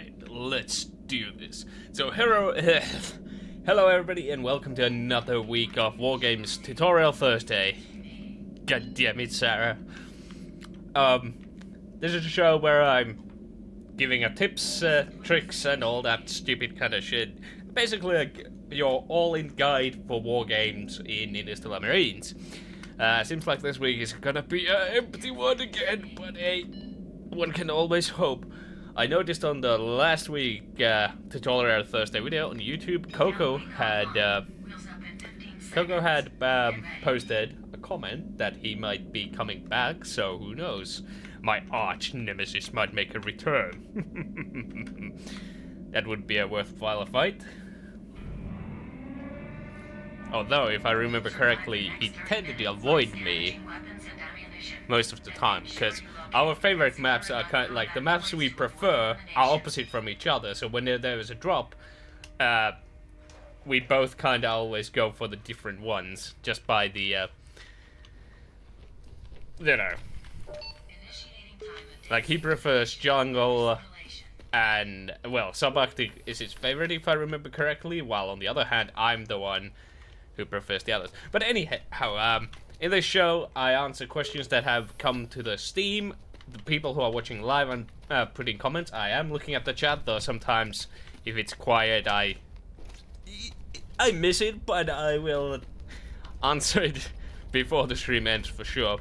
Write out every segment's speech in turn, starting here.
Alright, let's do this. So, hello everybody and welcome to another week of Wargames Tutorial Thursday. God damn it, Sarah. This is a show where I'm giving tips, tricks and all that stupid kind of shit. Basically, your all-in guide for Wargames in Interstellar Marines. Seems like this week is gonna be an empty one again, but hey, one can always hope. I noticed on the last week Tutorial Thursday video on YouTube, Coco had posted a comment that he might be coming back, so who knows? My arch nemesis might make a return. That would be a worthwhile fight. Although, if I remember correctly, he tended to avoid me most of the time, because our favorite maps are kind of like the maps we prefer are opposite from each other. So when there is a drop, we both kind of always go for the different ones, just by the, you know, like he prefers jungle, and well, Subarctic is his favorite if I remember correctly. While on the other hand, I'm the one who prefers the others. But anyhow, in this show, I answer questions that have come to the Steam. The people who are watching live and putting comments, I am looking at the chat, though sometimes if it's quiet, I miss it, but I will answer it before the stream ends for sure.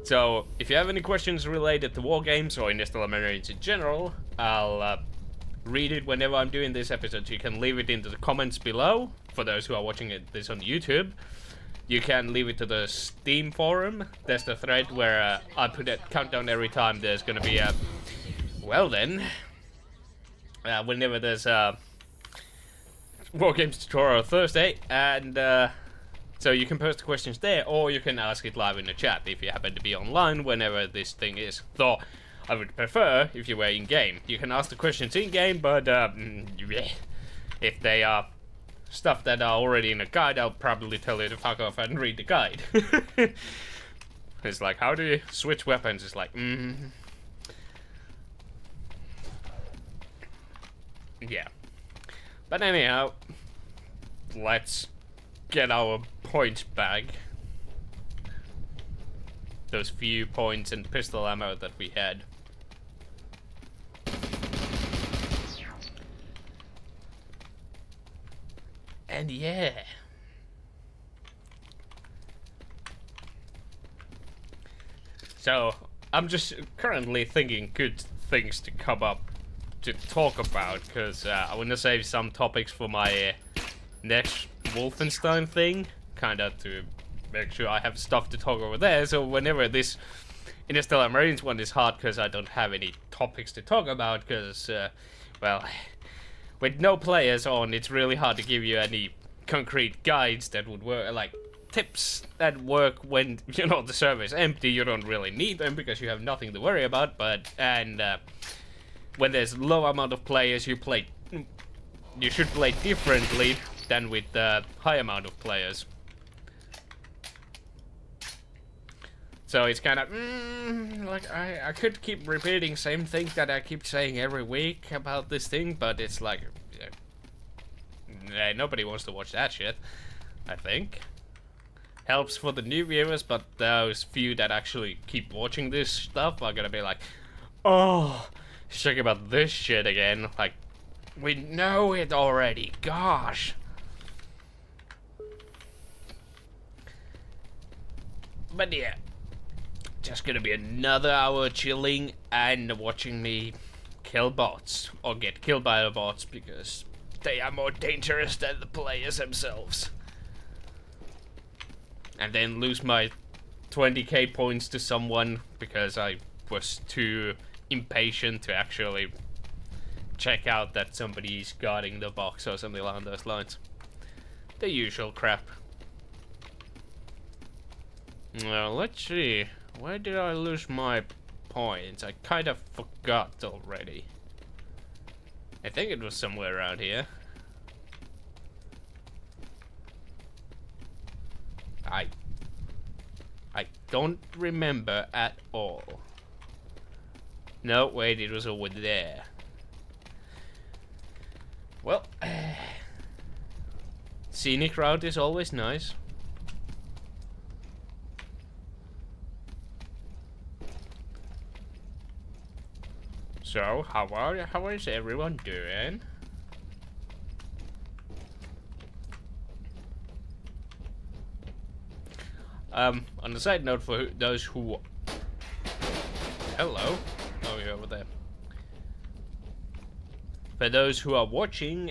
So, if you have any questions related to Wargames or Interstellar Marines in general, I'll read it whenever I'm doing this episode. You can leave it into the comments below, for those who are watching this on YouTube. You can leave it to the Steam forum. There's the thread where I put a countdown every time there's gonna be a... Well then... whenever there's a... Wargames Tutorial Thursday, and so you can post the questions there, or you can ask it live in the chat if you happen to be online whenever this thing is. Though, I would prefer if you were in-game. You can ask the questions in-game, but if they are stuff that are already in a guide, I'll probably tell you to fuck off and read the guide. It's like, how do you switch weapons? It's like, yeah. But anyhow, let's get our points back. Those few points and pistol ammo that we had. And yeah. So, I'm just currently thinking good things to come up to talk about, because I want to save some topics for my next Wolfenstein thing, kinda to make sure I have stuff to talk over there, so whenever this Interstellar Marines one is hard because I don't have any topics to talk about, because, well, with no players on, it's really hard to give you any concrete guides that would work, like tips that work when, you know, the server is empty. You don't really need them because you have nothing to worry about, but, and, when there's low amount of players, you should play differently than with the high amount of players. So it's kind of, like, I could keep repeating same thing that I keep saying every week about this thing, but it's like, nobody wants to watch that shit, I think. Helps for the new viewers, but those few that actually keep watching this stuff are gonna be like, oh, he's talking about this shit again. Like, we know it already, gosh. But yeah, just gonna be another hour chilling and watching me kill bots, or get killed by the bots, because they are more dangerous than the players themselves. And then lose my 20k points to someone because I was too impatient to actually check out that somebody's guarding the box or something along those lines. The usual crap. Well, let's see. Where did I lose my points? I kind of forgot already. I think it was somewhere around here. I don't remember at all. No, wait, it was over there. Well, scenic route is always nice. So, how is everyone doing? On the side note, for those who... Hello. Oh, you're over there. For those who are watching,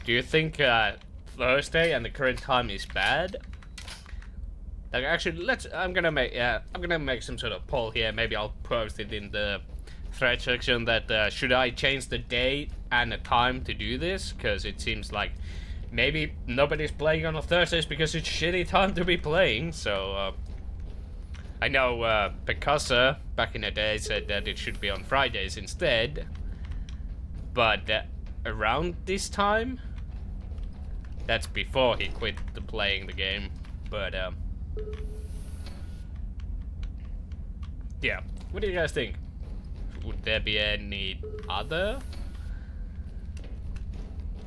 do you think Thursday and the current time is bad? Like, actually, I'm gonna make some sort of poll here. Maybe I'll post it in the thread section. That should I change the day and the time to do this? Because it seems like maybe nobody's playing on Thursdays because it's shitty time to be playing. So I know Picasso back in the day said that it should be on Fridays instead. But around this time, that's before he quit playing the game. But yeah, what do you guys think? Would there be any other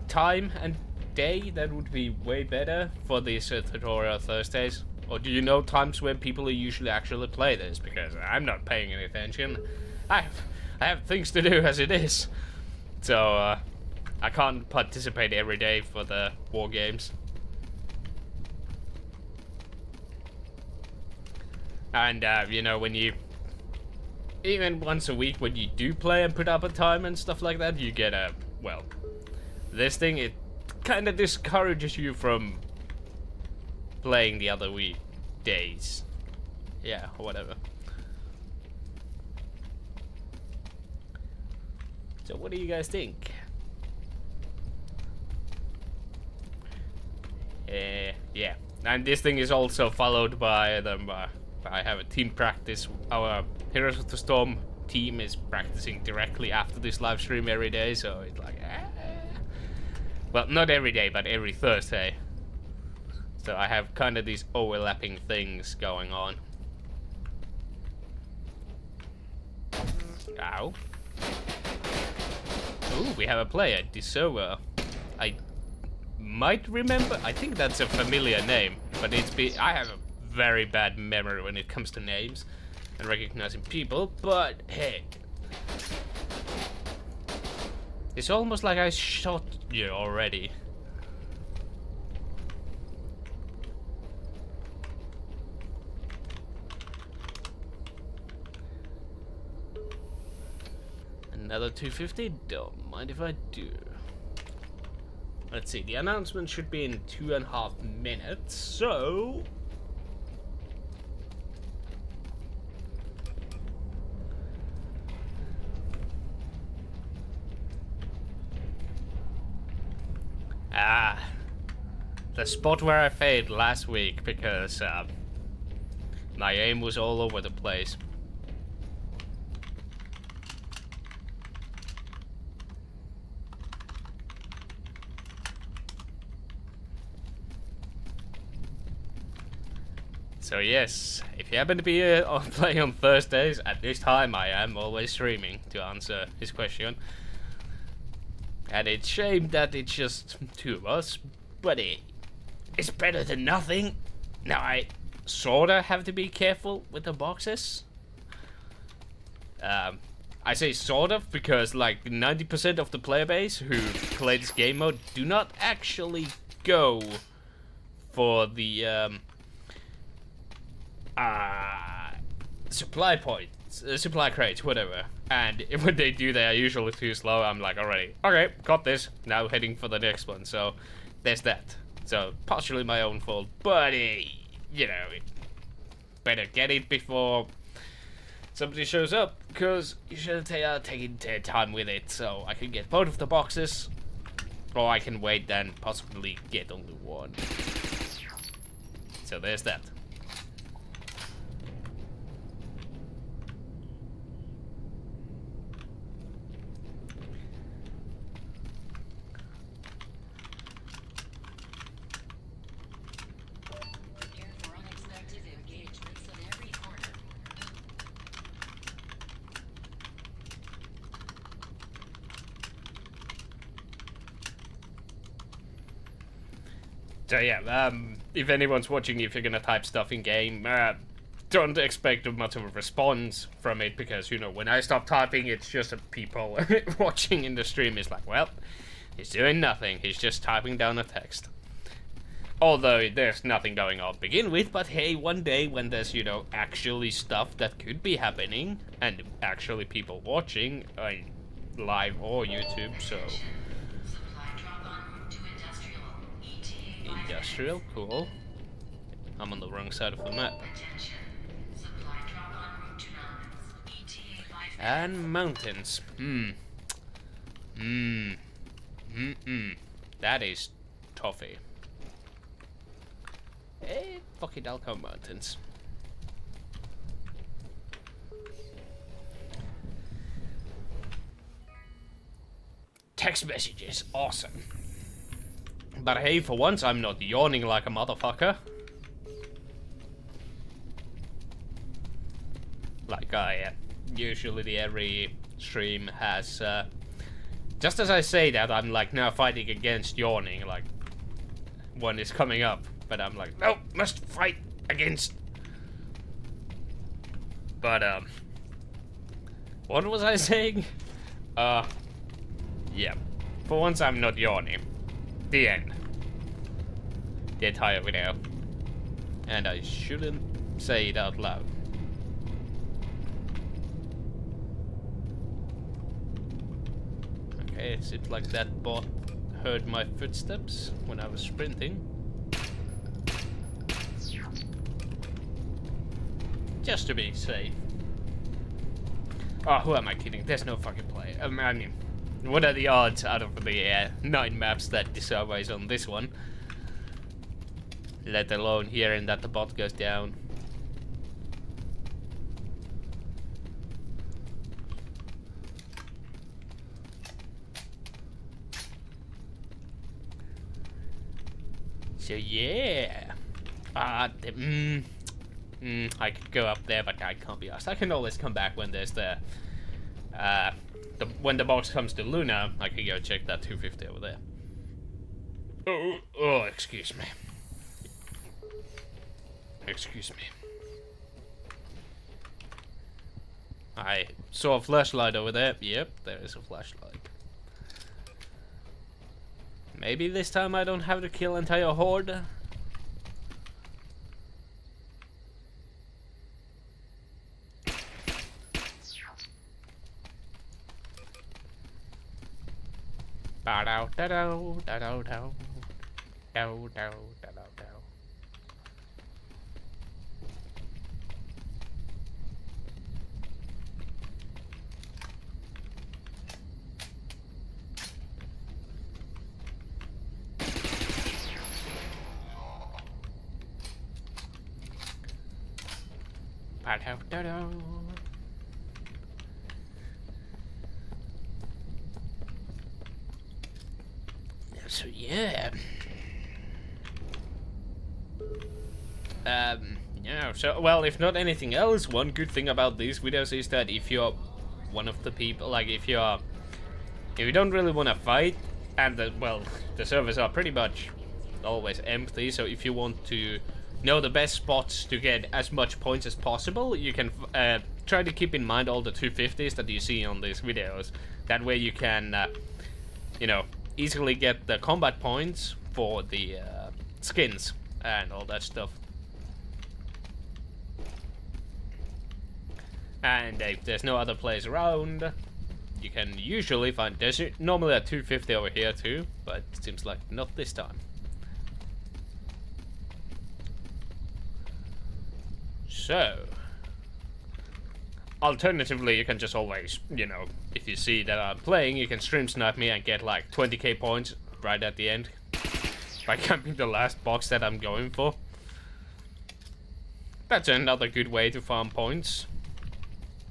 time and day that would be way better for these tutorial Thursdays? Or do you know times when people usually actually play this? Because I'm not paying any attention. I have things to do as it is. So I can't participate every day for the war games. And you know, when you even once a week when you do play and put up a time and stuff like that, you get a, well, this thing, it kind of discourages you from playing the other week days. Yeah, or whatever. So what do you guys think? Yeah, and this thing is also followed by them. I have a team practice. Our Heroes of the Storm team is practicing directly after this live stream every day, so it's like, well, not every day, but every Thursday. So I have kind of these overlapping things going on. Ow. Ooh, we have a player, Disova. I might remember. I think that's a familiar name, but I have a very bad memory when it comes to names and recognizing people, but hey, it's almost like I shot you already. Another 250, don't mind if I do. Let's see, the announcement should be in 2.5 minutes, so the spot where I failed last week because my aim was all over the place. So yes, if you happen to be playing on Thursdays, at this time I am always streaming, to answer his question. And it's a shame that it's just two of us, but it's better than nothing. Now I sorta have to be careful with the boxes. I say sort of because like 90% of the player base who play this game mode do not actually go for the supply points, supply crates, whatever. And when they do, they are usually too slow. I'm like, already, okay, got this. Now heading for the next one. So there's that. So partially my own fault, but you know, better get it before somebody shows up, because you should take time with it. So I can get both of the boxes, or I can wait and possibly get only one. So there's that. So yeah, if anyone's watching, if you're gonna type stuff in game, don't expect much of a response from it, because, you know, when I stop typing, it's just people watching in the stream is like, well, he's doing nothing, he's just typing down a text. Although there's nothing going on to begin with, but hey, one day when there's, you know, actually stuff that could be happening, and actually people watching, live or YouTube, so... Industrial, cool. I'm on the wrong side of the map. And mountains. That is toffee. Hey, fuck it, I'll go mountains. Text messages, awesome. But hey, for once I'm not yawning like a motherfucker. Like I usually every stream has, just as I say that, I'm like now fighting against yawning, like one is coming up, but I'm like, no, must fight against. But what was I saying? Yeah, for once I'm not yawning. The end. The entire video. And I shouldn't say it out loud. Okay, it seems like that bot heard my footsteps when I was sprinting. Just to be safe. Oh, who am I kidding? There's no fucking play. I mean, what are the odds out of the 9 maps that the server is on this one? Let alone hearing that the bot goes down. So yeah, I could go up there, but I can't be asked. I can always come back when there's when the box comes to Luna. I can go check that 250 over there. Oh, excuse me. Excuse me. I saw a flashlight over there. Yep, there is a flashlight. Maybe this time I don't have to kill entire horde. So yeah. Yeah, so well, if not anything else, one good thing about these videos is that if you're one of the people, like if you don't really want to fight, and the servers are pretty much always empty, so if you want to know the best spots to get as much points as possible, you can try to keep in mind all the 250s that you see on these videos. That way you can, you know, easily get the combat points for the skins and all that stuff. And if there's no other place around, you can usually find, there's normally a 250 over here too, but it seems like not this time. So, alternatively, you can just always, you know, if you see that I'm playing, you can stream snipe me and get like 20k points right at the end by camping the last box that I'm going for. That's another good way to farm points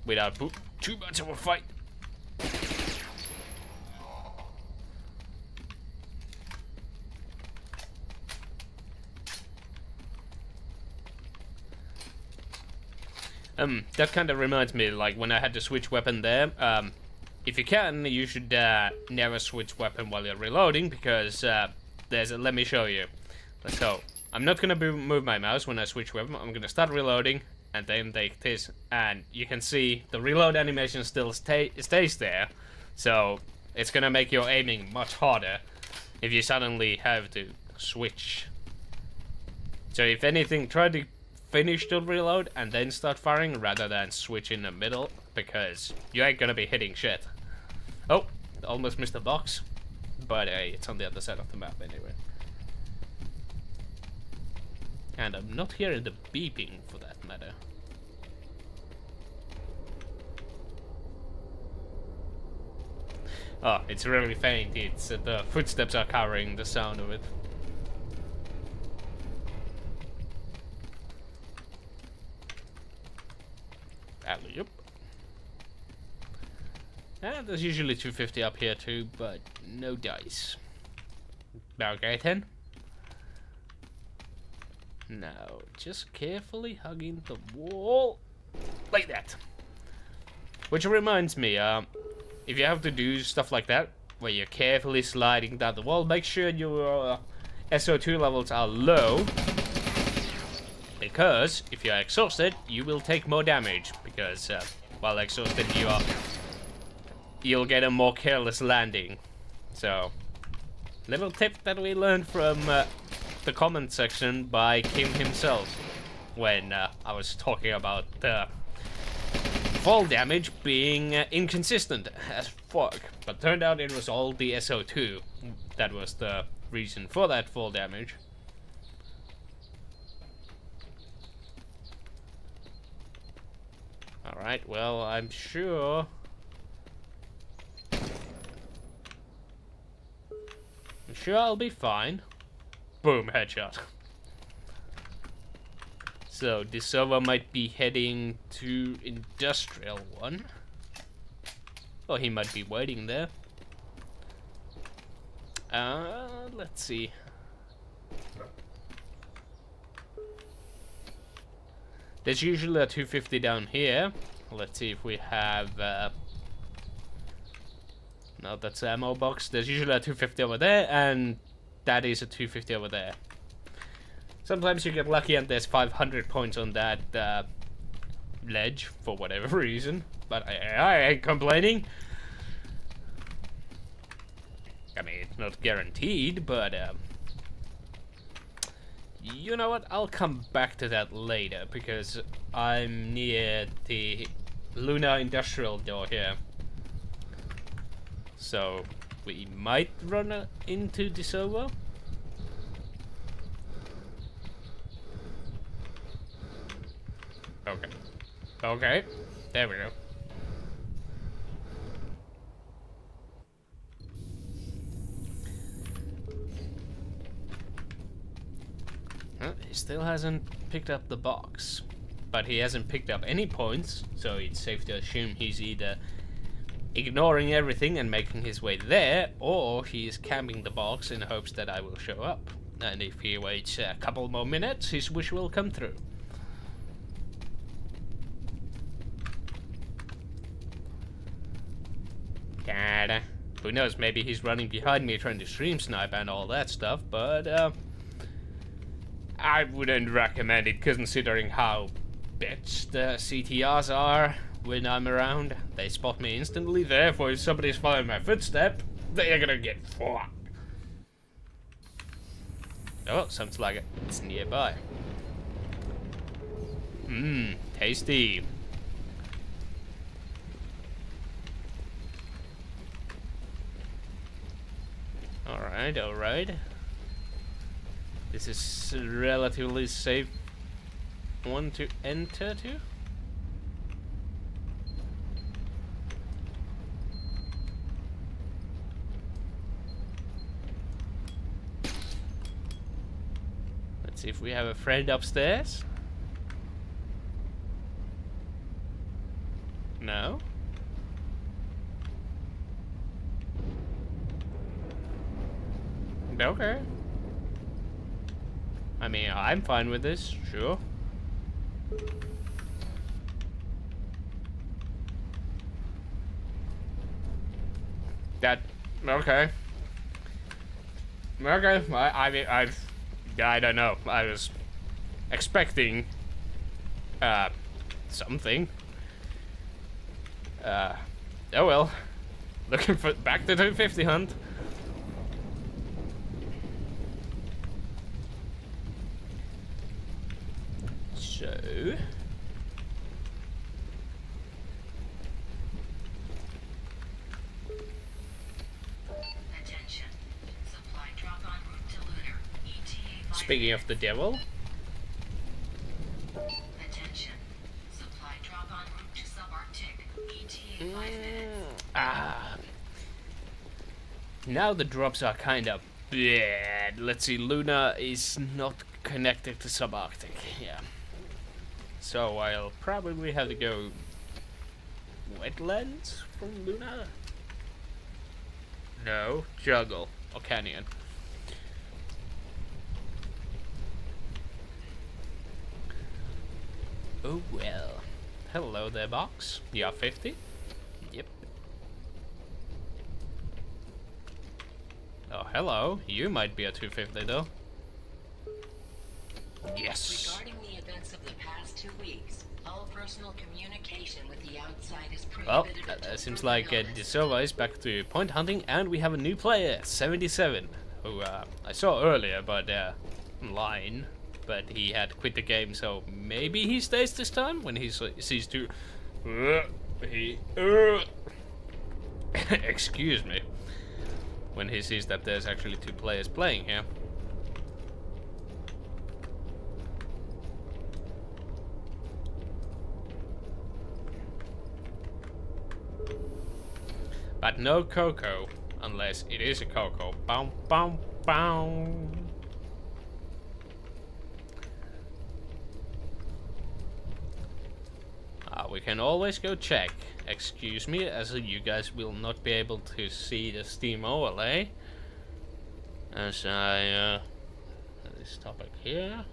without too much of a fight. That kind of reminds me, like, when I had to switch weapon there, if you can, you should never switch weapon while you're reloading, because let me show you. So, I'm not gonna move my mouse when I switch weapon. I'm gonna start reloading and then take this, and you can see the reload animation still stays there. So, it's gonna make your aiming much harder if you suddenly have to switch. So if anything, try to finish the reload and then start firing rather than switch in the middle, because you ain't gonna be hitting shit. Oh, almost missed the box, but it's on the other side of the map anyway. And I'm not hearing the beeping for that matter. Oh, it's really faint. It's the footsteps are covering the sound of it. Alley-oop. And there's usually 250 up here too, but no dice. Okay then. Now, just carefully hugging the wall. Like that. Which reminds me, if you have to do stuff like that, where you're carefully sliding down the wall, make sure your SO2 levels are low. Because if you're exhausted, you will take more damage. Because while exhausted, you'll get a more careless landing. So, little tip that we learned from the comment section by Kim himself, when I was talking about fall damage being inconsistent as fuck. But turned out it was all the SO2 that was the reason for that fall damage. Alright, well, I'm sure I'll be fine. Boom, headshot. So, this server might be heading to Industrial 1. Or he might be waiting there. Let's see. There's usually a 250 down here. Let's see if we have... no, that's the ammo box. There's usually a 250 over there, and that is a 250 over there. Sometimes you get lucky and there's 500 points on that ledge for whatever reason. But I ain't complaining. I mean, it's not guaranteed, but... you know what? I'll come back to that later, because I'm near the Luna Industrial door here. So, we might run into the server. Okay. Okay. There we go. He still hasn't picked up the box. But he hasn't picked up any points, so it's safe to assume he's either ignoring everything and making his way there, or he's camping the box in hopes that I will show up. And if he waits a couple more minutes, his wish will come through. Kinda. Who knows, maybe he's running behind me trying to stream snipe and all that stuff, but I wouldn't recommend it, considering how bitch the CTRs are when I'm around. They spot me instantly, therefore if somebody's following my footstep, they're gonna get fucked. Oh, sounds like it's nearby. Mmm, tasty. Alright, alright. This is a relatively safe one to enter to. Let's see if we have a friend upstairs. No? Okay. I mean, I'm fine with this, sure. That, okay. Okay, I mean, I don't know. I was expecting something. Oh well. Looking for back to 250 hunt. So attention. Supply drop en route to Lunar. ETA 5 speaking minutes. of the devil. Attention. Supply drop en route to subarctic. ETA 5 minutes. Now the drops are kind of bad. Let's see, Luna is not connected to subarctic. Yeah. So I'll probably have to go wetlands from Luna. No, jungle or canyon. Oh well. Hello there, box. You are 50? Yep. Oh, hello. You might be a 250 though. Yes. Regarding the events of the past 2 weeks, all personal communication with the outside is Well, prohibited. it seems like the server is back to point hunting, and we have a new player, 77, who I saw earlier, but online. But he had quit the game, so maybe he stays this time when he sees two. Excuse me. When he sees that there's actually 2 players playing here. But no Coco, unless it is a Coco. Bow, bow, bow. We can always go check. Excuse me, as you guys will not be able to see the Steam overlay. As I this topic here.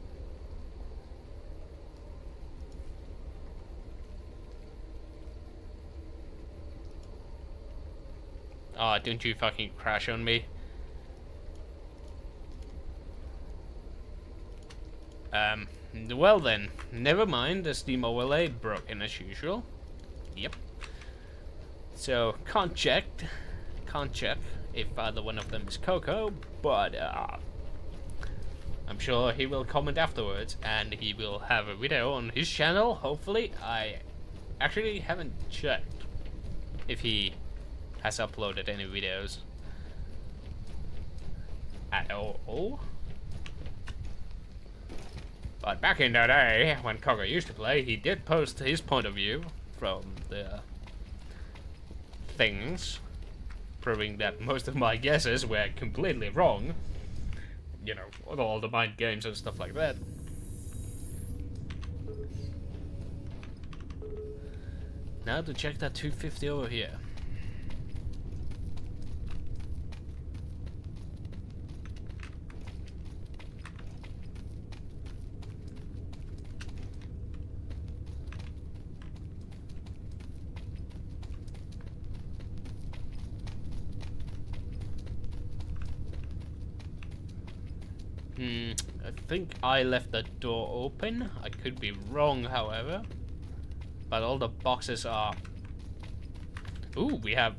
Oh, don't you fucking crash on me. Well then, never mind, the Steam overlay broken as usual. Yep. So, can't check if either one of them is Coco, but I'm sure he will comment afterwards, and he will have a video on his channel, hopefully. I actually haven't checked if he has uploaded any videos at all. But back in the day, when Coco used to play, he did post his point of view from the things, proving that most of my guesses were completely wrong. You know, all the mind games and stuff like that. Now to check that 250 over here. I think I left the door open. I could be wrong, however. But all the boxes are... Ooh, we have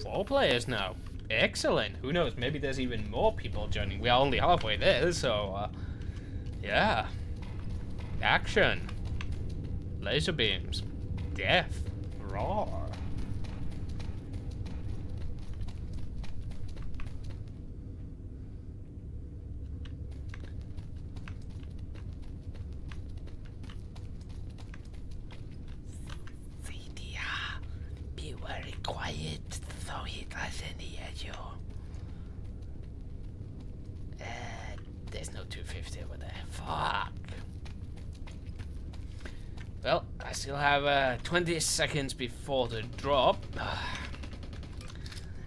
4 players now. Excellent. Who knows? Maybe there's even more people joining. We are only halfway there, so... yeah. Action. Laser beams. Death. Roar. Be very quiet so he doesn't hear you. There's no 250 over there. Fuck. Well, I still have 20 seconds before the drop.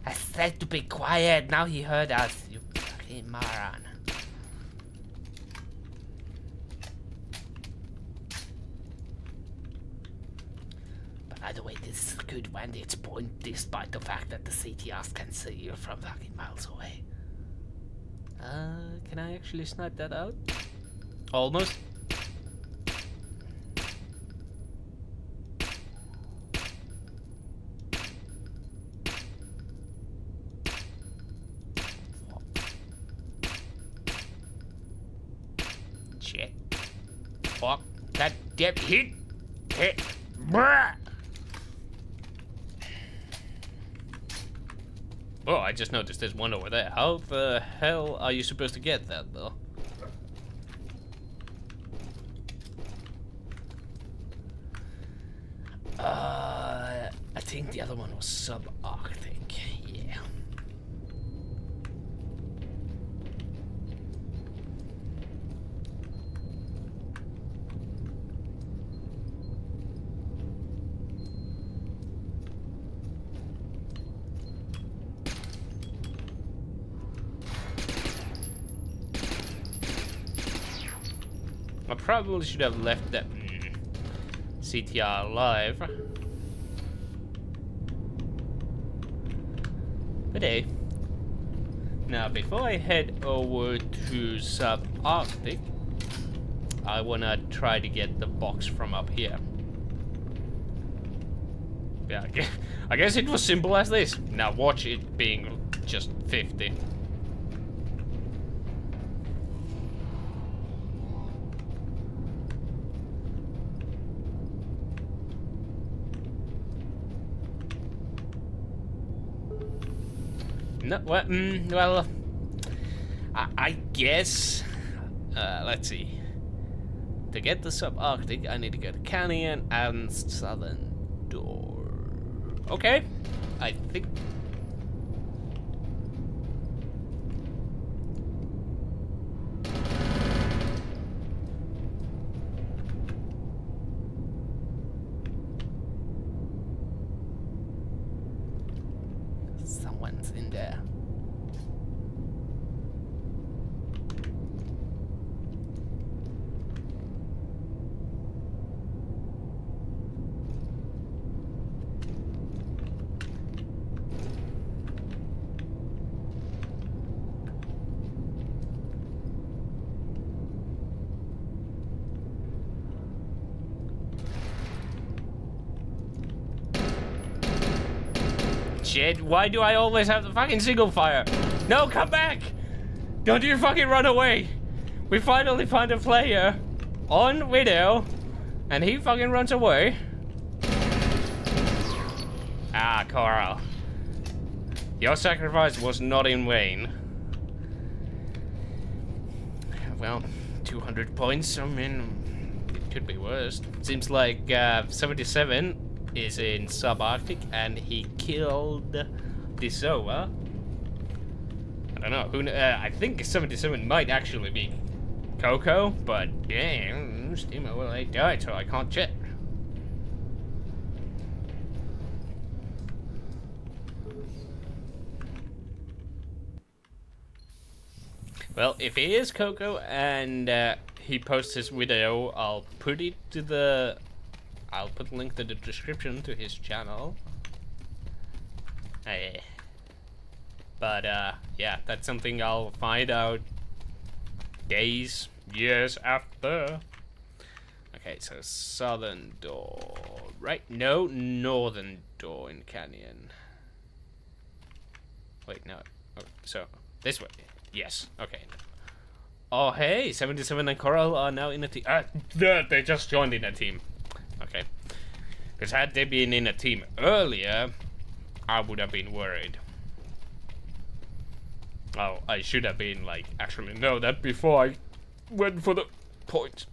I said to be quiet. Now he heard us, you fucking moron. But by the way, this is a good vantage point, despite the fact that the CTRs can see you from fucking miles away. Can I actually snipe that out? Almost. Shit. Fuck. That damn hit. Hit. Bruh. Oh, I just noticed there's one over there. How the hell are you supposed to get that, though? I think the other one was subarctic. Yeah. I probably should have left that CTR alive. But hey. Now, before I head over to subarctic, I wanna try to get the box from up here. Yeah, I guess it was simple as this. Now watch it being just 50. No, well, I guess, let's see. To get the subarctic, I need to go to Canyon and Southern Door. Okay, I think. Someone's in there. Shit, why do I always have the fucking single fire? No, come back! Don't you fucking run away! We finally find a player on video, and he fucking runs away. Ah, Coral. Your sacrifice was not in vain. Well, 200 points, I mean, it could be worse. Seems like 77 is in subarctic and he killed Disova. I don't know, who, I think 77 might actually be Coco, but yeah, Steam well, they died, so I can't check. Well, if he is Coco and he posts his video, I'll put it to the... I'll put a link to the description to his channel. Hey. But yeah, that's something I'll find out days, years after. Okay, so Southern Door, right? No, Northern Door in Canyon. Wait, no. Oh, so, this way. Yes, okay. Oh, hey, 77 and Coral are now in a team. They just joined in a team. Okay. Because had they been in a team earlier, I would have been worried. Oh, I should have been, like, actually know that before I went for the point.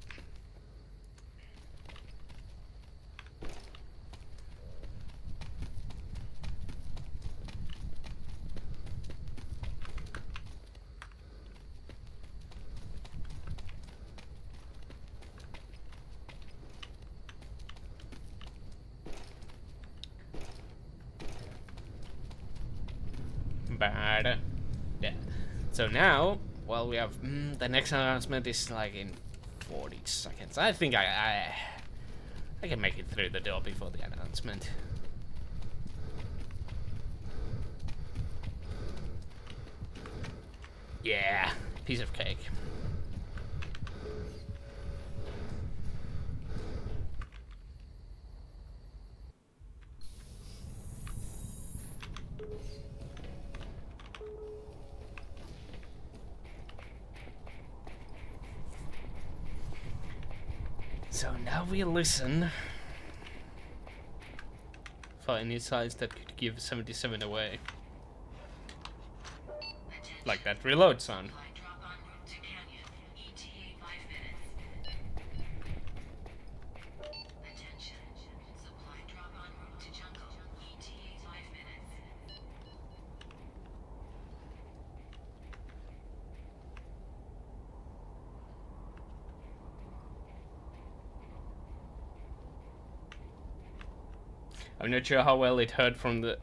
Bad. Yeah. So now, well, we have the next announcement is like in 40 seconds. I think I can make it through the door before the announcement. Yeah, piece of cake. So now we listen for any sites that could give 77 away. Like that reload sound. Supply drop en route to Canyon. ETA 5 minutes. Attention. Supply drop en route to Jungle. ETA 5 minutes. I'm not sure how well it heard from the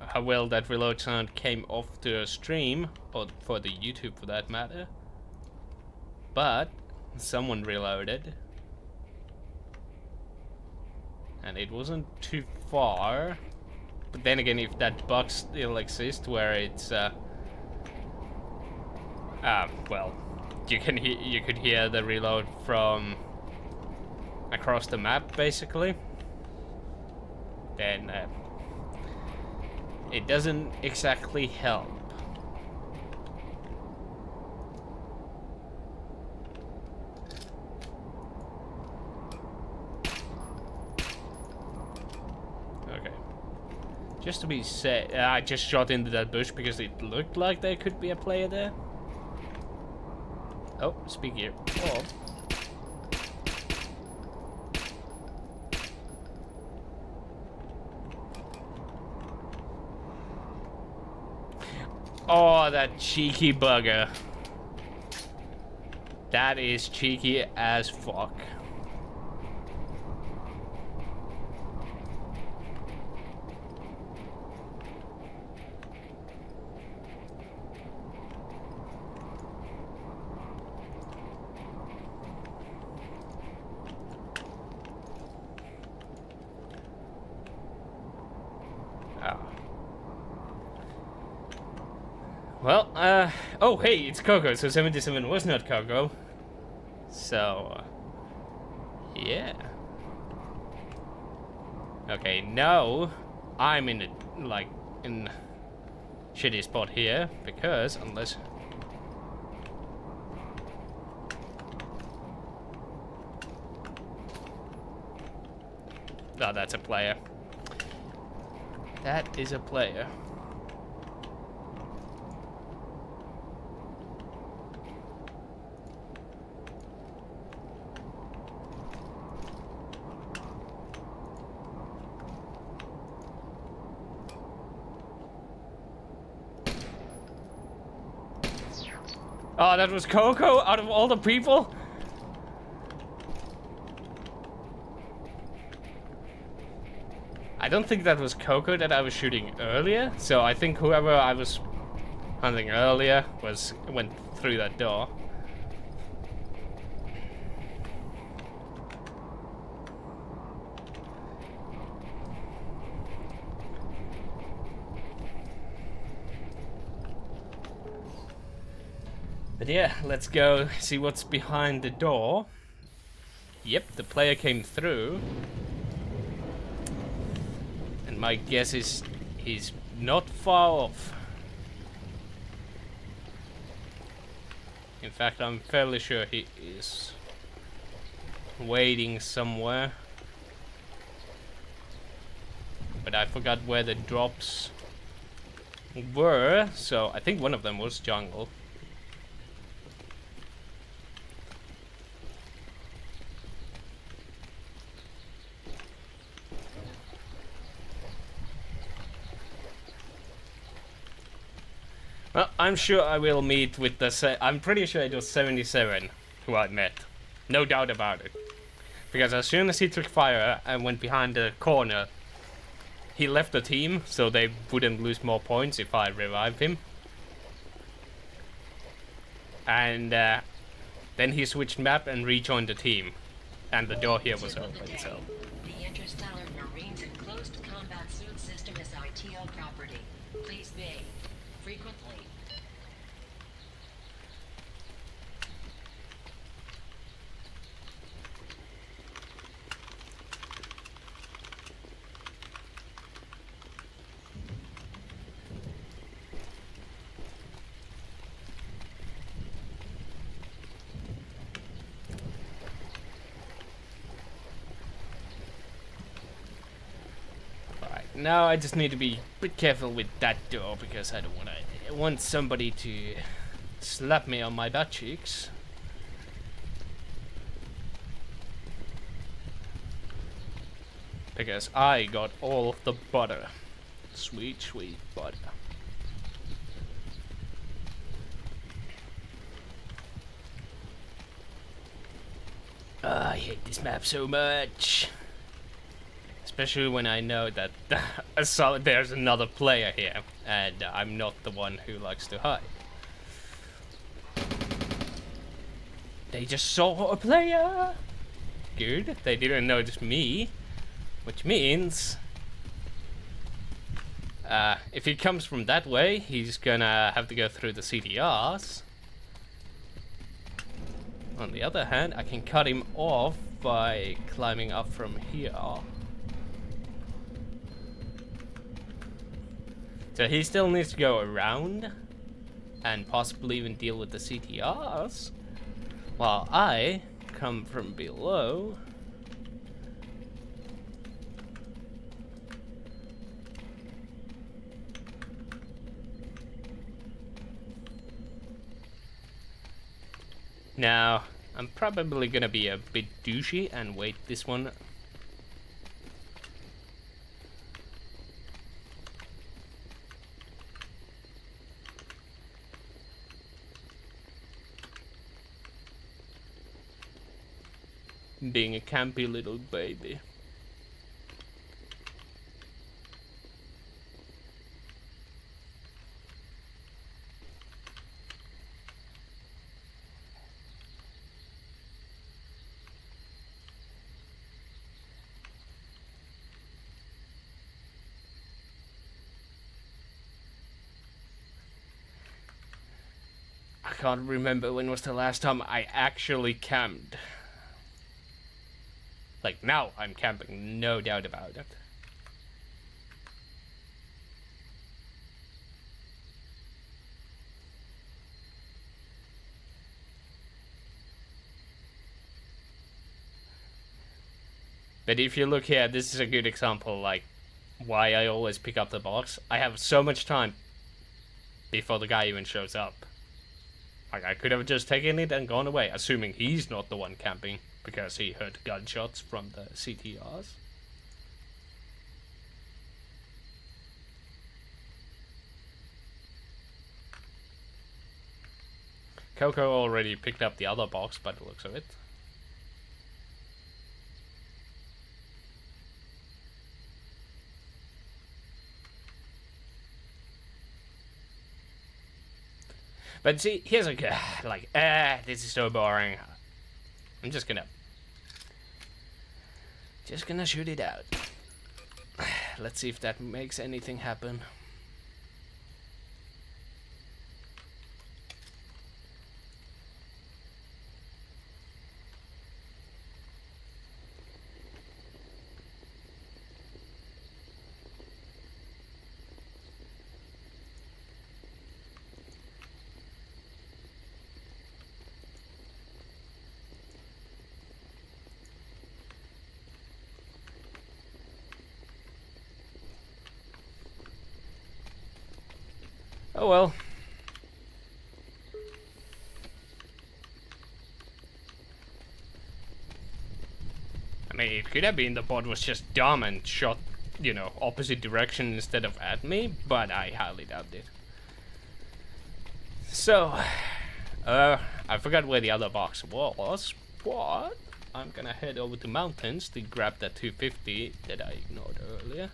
how well that reload sound came off the stream, or for the YouTube for that matter. But someone reloaded, and it wasn't too far. But then again, if that bug still exists, where it's well, you could hear the reload from across the map, basically. Then it doesn't exactly help. Okay. Just to be safe, I just shot into that bush because it looked like there could be a player there. Oh, speak here. Oh. Oh, that cheeky bugger. That is cheeky as fuck. Well, oh hey, it's Coco, so 77 was not Coco. So, yeah. Okay, now I'm in a, in shitty spot here, because unless... Oh, that's a player. That is a player. Oh, that was Coco out of all the people? I don't think that was Coco that I was shooting earlier, so I think whoever I was hunting earlier went through that door. But yeah, let's go see what's behind the door. Yep, the player came through. And my guess is he's not far off. In fact, I'm fairly sure he is waiting somewhere. But I forgot where the drops were, so I think one of them was jungle. Well, I'm sure I will meet with the... I'm pretty sure it was 77 who I met. No doubt about it. Because as soon as he took fire and went behind the corner, he left the team, so they wouldn't lose more points if I revived him. And then he switched map and rejoined the team. And the door here was open, so... The Interstellar Marines Enclosed Combat Suit System is ITO property. Please be. Frequently. Now I just need to be a bit careful with that door because I don't want somebody to slap me on my butt cheeks. Because I got all of the butter. Sweet, sweet butter. I hate this map so much. Especially when I know that there's another player here, and I'm not the one who likes to hide. They just saw a player! Good, they didn't notice me. Which means... if he comes from that way, he's gonna have to go through the CDRs. On the other hand, I can cut him off by climbing up from here. So he still needs to go around and possibly even deal with the CTRs, while I come from below. Now, I'm probably gonna be a bit douchey and wait this one. Being a campy little baby. I can't remember when was the last time I actually camped. Like, now I'm camping, no doubt about it. But if you look here, this is a good example, like, why I always pick up the box. I have so much time before the guy even shows up. Like, I could have just taken it and gone away, assuming he's not the one camping, because he heard gunshots from the CTRs. Coco already picked up the other box by the looks of it. But see, here's a like, this is so boring. I'm just gonna shoot it out. Let's see if that makes anything happen. Oh well. I mean, it could have been the bot was just dumb and shot, you know, opposite direction instead of at me, but I highly doubt it. So, I forgot where the other box was, but I'm gonna head over to mountains to grab that 250 that I ignored earlier.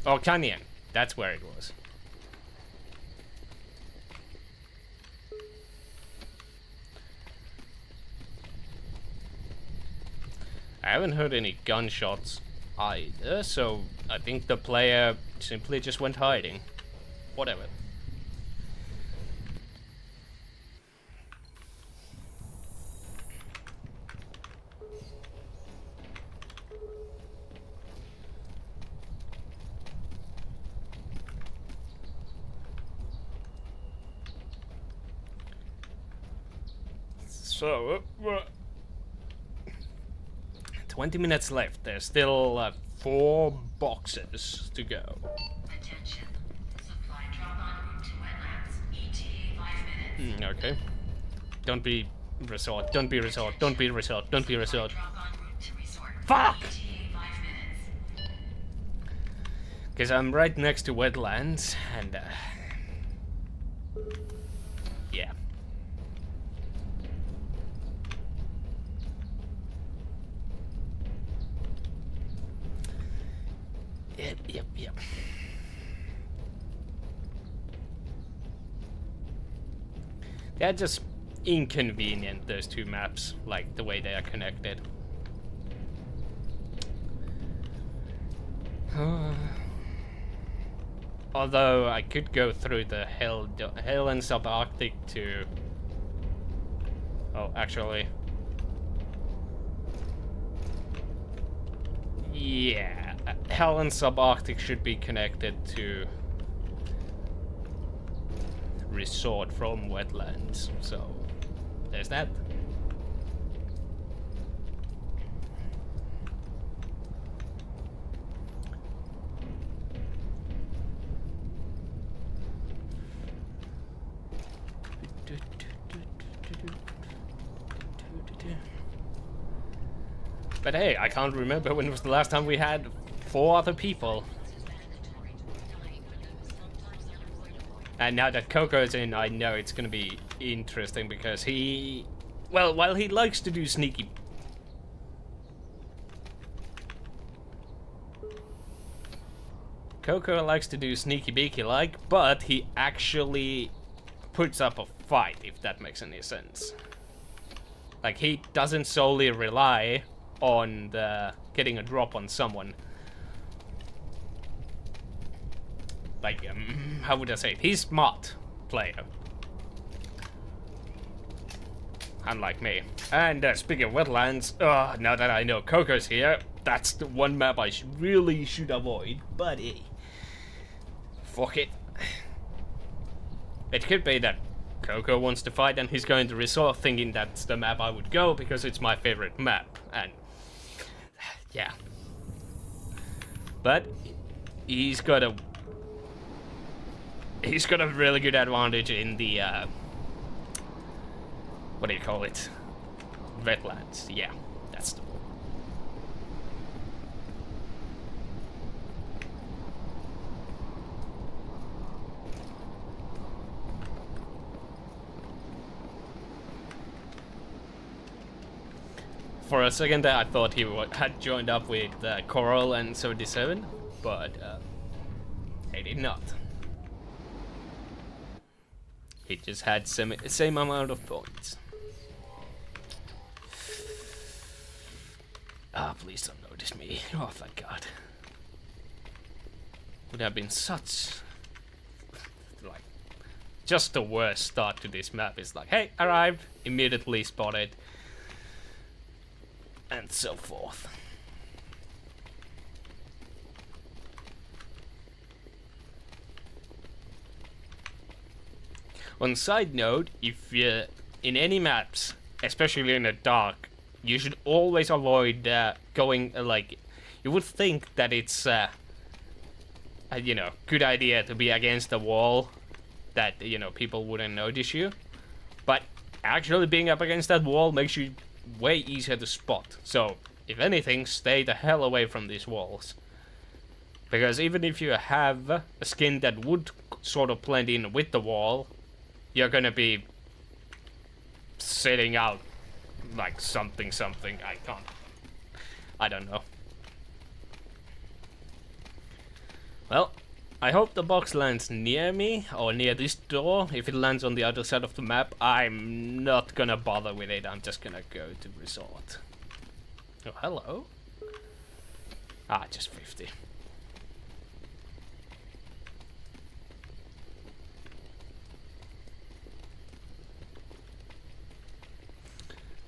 Oh, Canyon. That's where it was. I haven't heard any gunshots either, so I think the player simply just went hiding. Whatever. So, 20 minutes left. There's still 4 boxes to go. Attention. Supply drop en route to wetlands. ETA 5 minutes. Okay. Don't be resort. Don't be resort. Don't be resort. Don't be resort. Drop en route to resort. Fuck! ETA 5 minutes. Because I'm right next to wetlands, and yeah. Yep. They're just inconvenient, those two maps, like the way they are connected. Although I could go through the hell and subarctic to... Oh, actually... Yeah, hell and subarctic should be connected to resort from wetlands, so there's that. But hey, I can't remember when was the last time we had 4 other people. And now that Coco's in, I know it's gonna be interesting because he... Well, while he likes to do sneaky... Coco likes to do sneaky beaky like, but he actually puts up a fight, if that makes any sense. Like, he doesn't solely rely on getting a drop on someone. Like, how would I say it? He's smart player. Unlike me. And speaking of wetlands, now that I know Coco's here, that's the one map I really should avoid, but fuck it. It could be that Coco wants to fight and he's going to resort thinking that's the map I would go because it's my favorite map, and yeah. But he's got a really good advantage in the what do you call it? Wetlands. Yeah, that's the one. For a second there, I thought he had joined up with Coral and 77, but he did not. He just had same amount of points. Ah, please don't notice me. Oh, thank God. Would have been such... like... just the worst start to this map. It's like, hey, arrived, immediately spotted. And so forth. On side note, if you're in any maps, especially in the dark, you should always avoid going like... You would think that it's you know, good idea to be against the wall, that, you know, people wouldn't notice you. But actually being up against that wall makes you way easier to spot. So, if anything, stay the hell away from these walls. Because even if you have a skin that would sort of blend in with the wall, you're gonna be sitting out like something. I don't know. Well, I hope the box lands near me, or near this door. If it lands on the other side of the map, I'm not gonna bother with it. I'm just gonna go to resort. Oh, hello? Ah, just 50.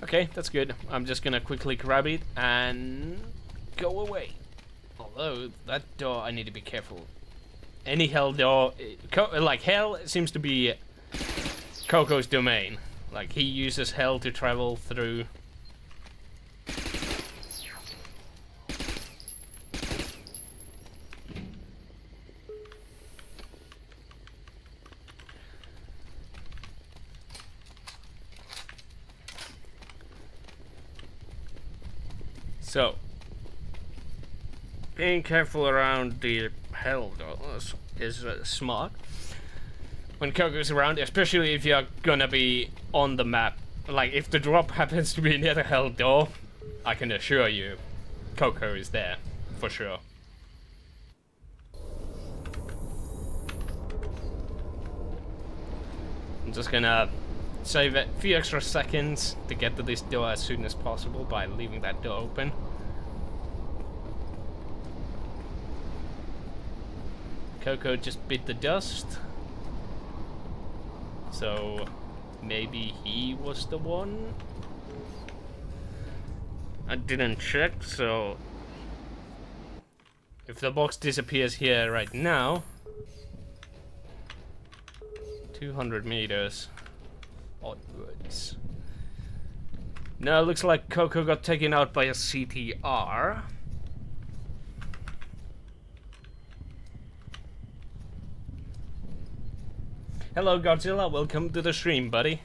Okay, that's good. I'm just gonna quickly grab it and go away. Although, that door, I need to be careful. Any hell door, like hell seems to be Coco's domain. Like he uses hell to travel through. So, being careful around the hell doors is smart. When Coco's around, especially if you're gonna be on the map. Like, if the drop happens to be near the hell door, I can assure you, Coco is there, for sure. I'm just gonna save a few extra seconds to get to this door as soon as possible by leaving that door open. Coco just bit the dust. So maybe he was the one? I didn't check, so if the box disappears here right now, 200 meters onwards. Now it looks like Coco got taken out by a CTR. Hello Godzilla, welcome to the stream, buddy.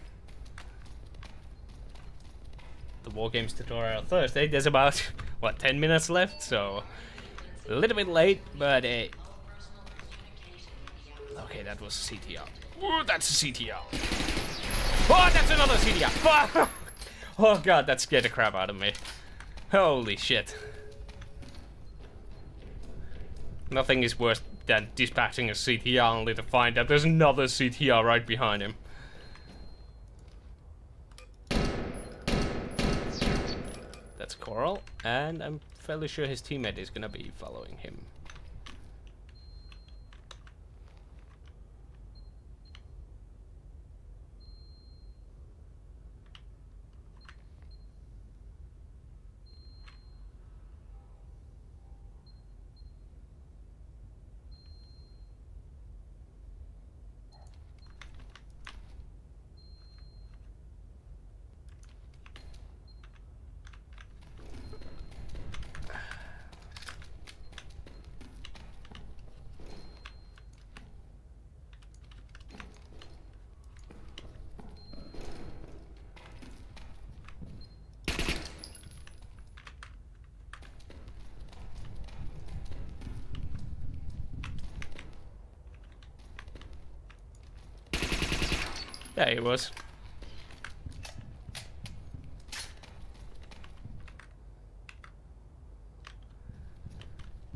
The Wargames tutorial Thursday, there's about, what, 10 minutes left, so a little bit late, but okay, that was CTR. Ooh, that's a CTR. Oh, that's another CTR. Oh god, that scared the crap out of me. Holy shit. Nothing is worse than dispatching a CTR only to find that there's another CTR right behind him. That's Coral, and I'm fairly sure his teammate is gonna be following him. There he was.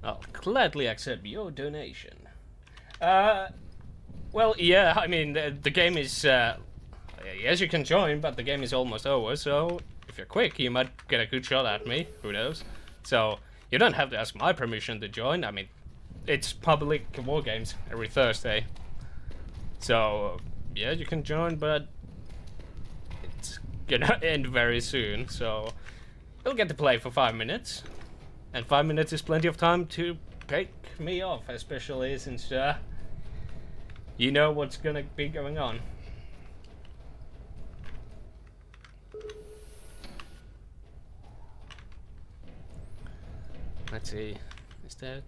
I'll gladly accept your donation. Well, yeah, I mean, the game is, yes, you can join, but the game is almost over, so if you're quick, you might get a good shot at me, who knows? So, you don't have to ask my permission to join, I mean, it's public Wargames every Thursday. So, yeah, you can join, but it's gonna end very soon, so you'll get to play for 5 minutes. And 5 minutes is plenty of time to pick me off, especially since you know what's gonna be going on. Let's see, is there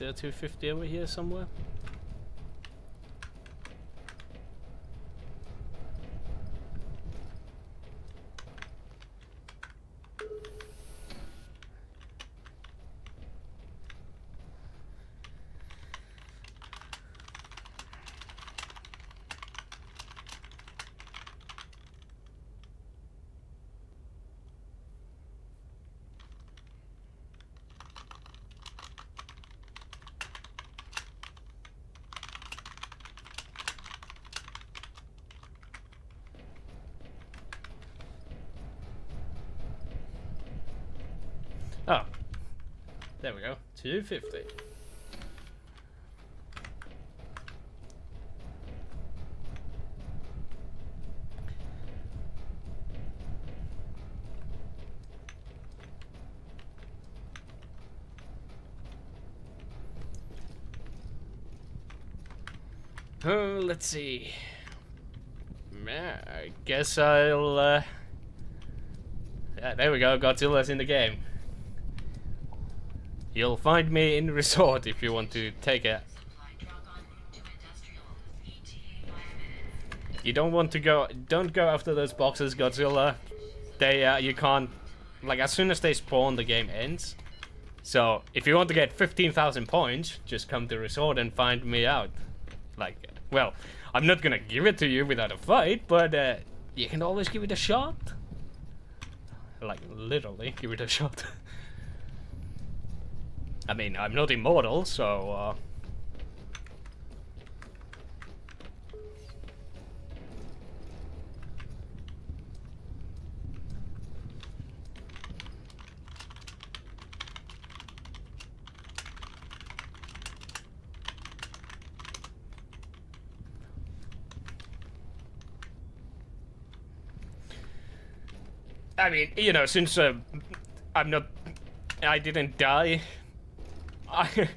a 250 over here somewhere? Oh, there we go, 250. Oh, let's see. I guess I'll, yeah, there we go, Godzilla's in the game. You'll find me in resort if you want to take it. You don't want to go, don't go after those boxes, Godzilla. they you can't, like, as soon as they spawn, the game ends. So if you want to get 15,000 points, just come to resort and find me out. Like, well, I'm not gonna give it to you without a fight, but you can always give it a shot. Like, literally, give it a shot. I mean, I'm not immortal, so I mean, you know, since I didn't die. I feel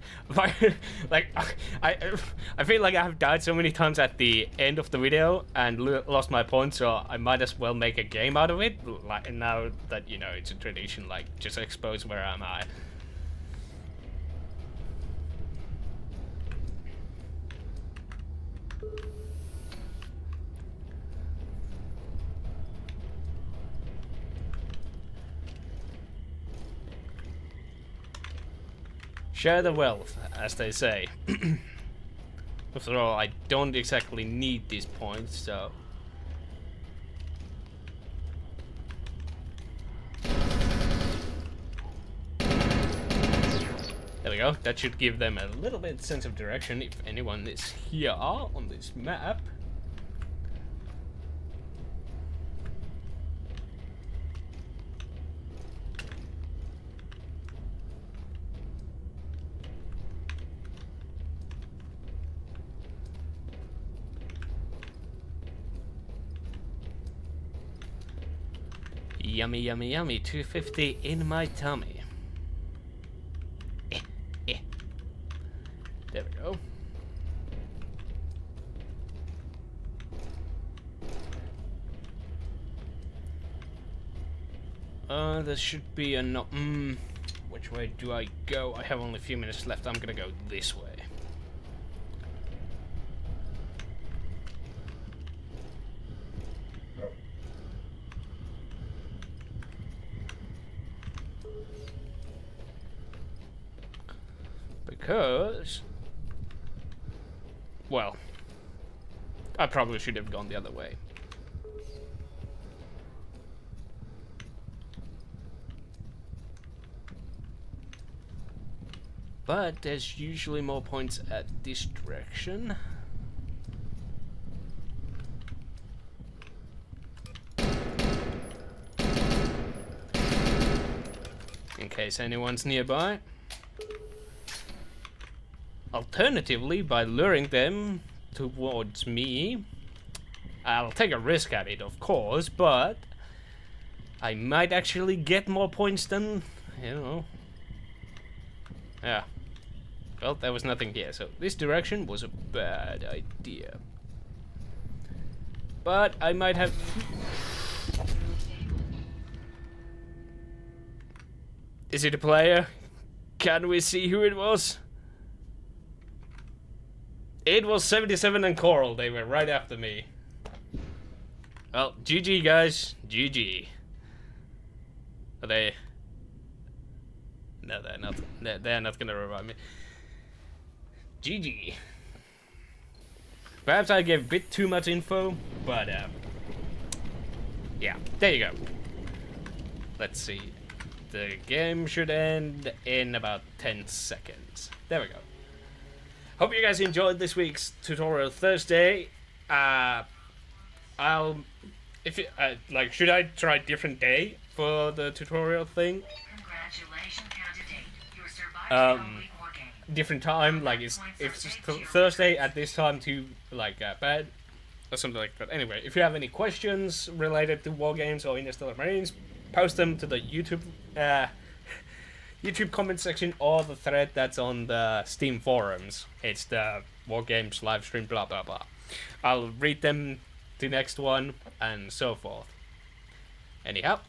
like I have died so many times at the end of the video and lost my points, so I might as well make a game out of it. Like, now that, you know, it's a tradition, like, just expose where am I. Share the wealth, as they say. After all, I don't exactly need these points, so... There we go. That should give them a little bit sense of direction if anyone is here on this map. Yummy, yummy, yummy. 250 in my tummy. There we go. There should be a no. Which way do I go? I have only a few minutes left. I'm gonna go this way. Because, well, I probably should have gone the other way. But there's usually more points at this direction. In case anyone's nearby. Alternatively, by luring them towards me, I'll take a risk at it, of course, but I might actually get more points than, you know. Yeah. Well, there was nothing here, so this direction was a bad idea. But I might have... Is it a player? Can we see who it was? It was 77 and Coral. They were right after me. Well, GG guys. GG. Are they... No, they're not. They're not gonna revive me. GG. Perhaps I gave a bit too much info, but yeah, there you go. Let's see. The game should end in about 10 seconds. There we go. Hope you guys enjoyed this week's tutorial Thursday. If you, like, should I try a different day for the tutorial thing? Congratulations, candidate. You survived the only war game. Different time, like, if it's Thursday at this time too, like, bad, or something like that. Anyway, if you have any questions related to Wargames or Interstellar Marines, post them to the YouTube comment section or the thread that's on the Steam forums. It's the Wargames live stream, blah blah blah. I'll read them the next one and so forth. Anyhow,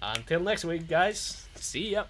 until next week, guys. See ya.